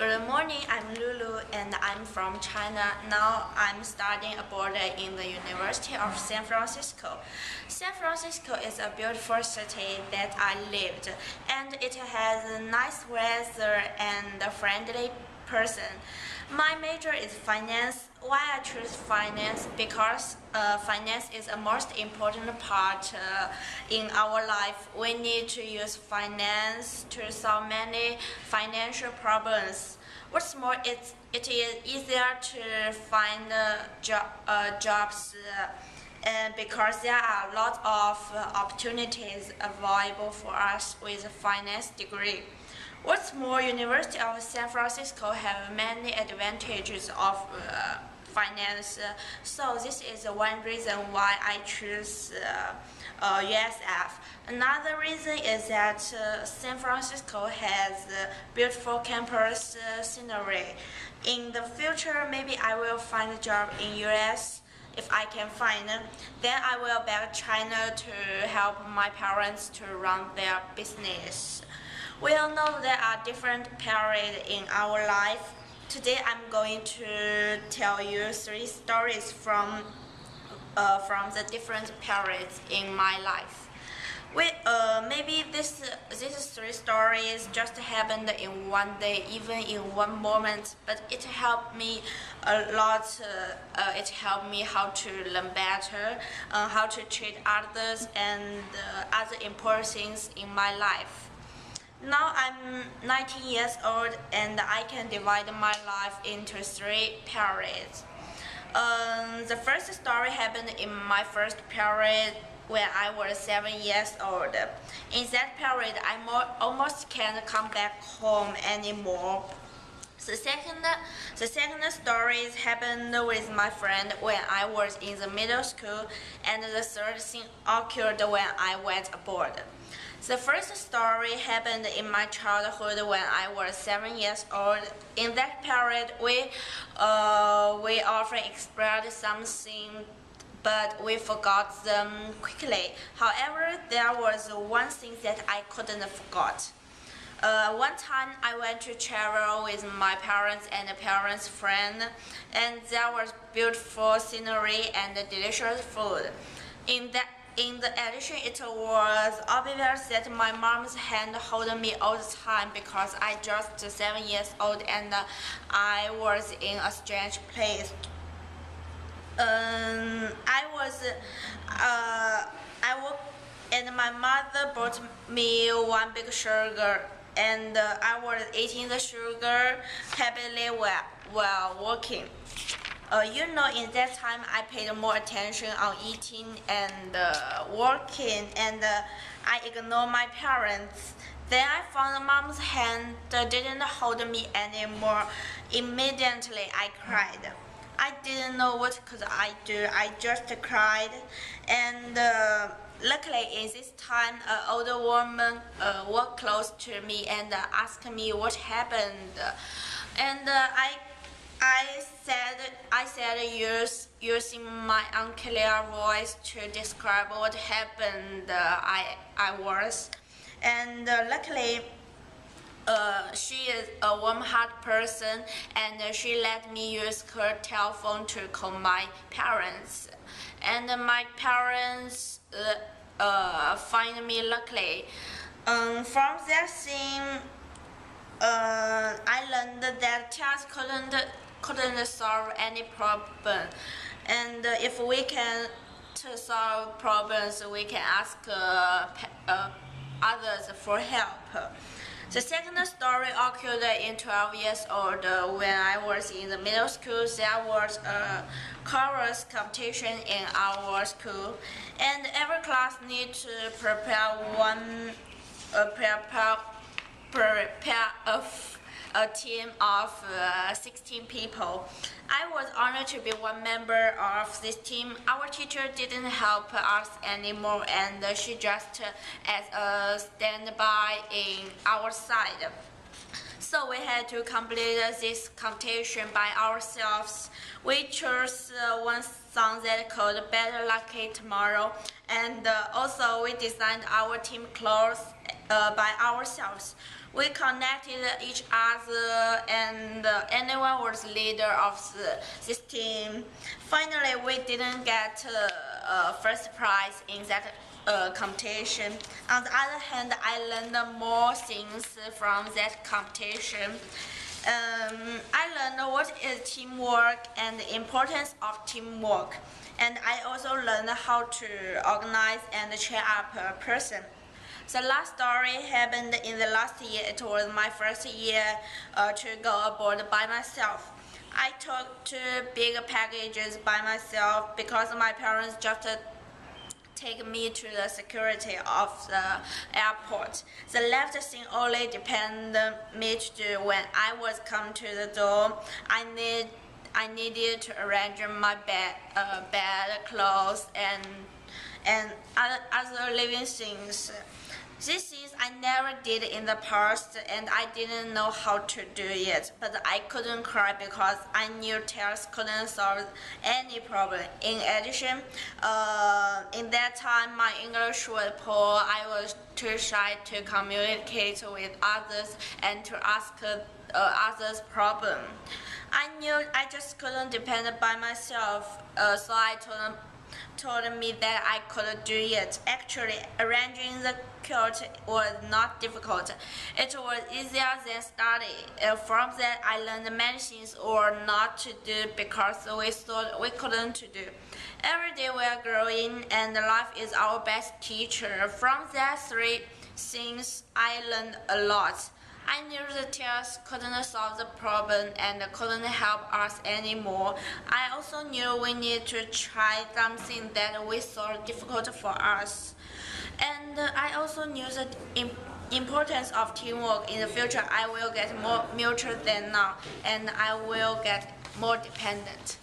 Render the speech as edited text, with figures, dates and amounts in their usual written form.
Good morning, I'm Lulu and I'm from China. Now I'm studying abroad in the University of San Francisco. San Francisco is a beautiful city that I lived, and it has nice weather and a friendly person. My major is finance. Why I choose finance? Because finance is the most important part in our life. We need to use finance to solve many financial problems. What's more, it is easier to find jobs because there are a lot of opportunities available for us with a finance degree. What's more, University of San Francisco have many advantages of finance, so this is one reason why I choose USF. Another reason is that San Francisco has beautiful campus scenery. In the future, maybe I will find a job in US. If I can find, then I will back to China to help my parents to run their business. We all know there are different periods in our life. Today I'm going to tell you 3 stories from the different periods in my life. Maybe this 3 stories just happened in one day, even in one moment, but it helped me a lot. It helped me how to learn better, how to treat others, and other important things in my life. Now I'm 19 years old and I can divide my life into 3 periods. The first story happened in my first period when I was 7 years old. In that period, I almost can't come back home anymore. The second story happened with my friend when I was in the middle school, and the third thing occurred when I went abroad. The first story happened in my childhood when I was 7 years old. In that period, we often expressed something, but we forgot them quickly. However, there was one thing that I couldn't forget. One time I went to travel with my parents and a parents' friend, and there was beautiful scenery and delicious food. In the addition, it was obvious that my mom's hand held me all the time because I just 7 years old and I was in a strange place. And my mother brought me one big sugar, and I was eating the sugar happily while walking. In that time I paid more attention on eating and working, and I ignored my parents. Then I found mom's hand didn't hold me anymore. Immediately I cried. I didn't know what could I do. I just cried, and luckily in this time an older woman walked close to me and asked me what happened, and I said using my unclear voice to describe what happened. I was, and luckily she is a warm-hearted person, and she let me use her telephone to call my parents. And my parents find me luckily. From that scene, I learned that tears couldn't solve any problem, and if we can to solve problems, we can ask others for help. The second story occurred in 12 years old when I was in the middle school. There was a chorus competition in our school, and every class needs to prepare a team of 16 people. I was honored to be one member of this team. Our teacher didn't help us anymore, and she just as a standby in our side. So we had to complete this competition by ourselves. We chose one song that called Better Lucky Tomorrow, and also we designed our team clothes by ourselves. We connected each other, and anyone was leader of this team. Finally, we didn't get first prize in that competition. On the other hand, I learned more things from that competition. I learned what is teamwork and the importance of teamwork, and I also learned how to organize and cheer up a person. The last story happened in the last year. It was my first year to go abroad by myself. I took 2 big packages by myself because my parents just take me to the security of the airport. The left thing only depended me to do when I was come to the door. I needed to arrange my bed, clothes, and other living things. These things I never did in the past, and I didn't know how to do it. But I couldn't cry because I knew tears couldn't solve any problem. In addition, in that time my English was poor. I was too shy to communicate with others and to ask others problem. I knew I just couldn't depend by myself, so I told me that I could do it. Actually, arranging the quilt was not difficult. It was easier than study. From that, I learned many things or not to do because we thought we couldn't do. Every day we are growing, and life is our best teacher. From that 3 things, I learned a lot. I knew the tears couldn't solve the problem and couldn't help us anymore. I also knew we need to try something that we thought difficult for us. And I also knew the importance of teamwork. In the future, I will get more mature than now, and I will get more dependent.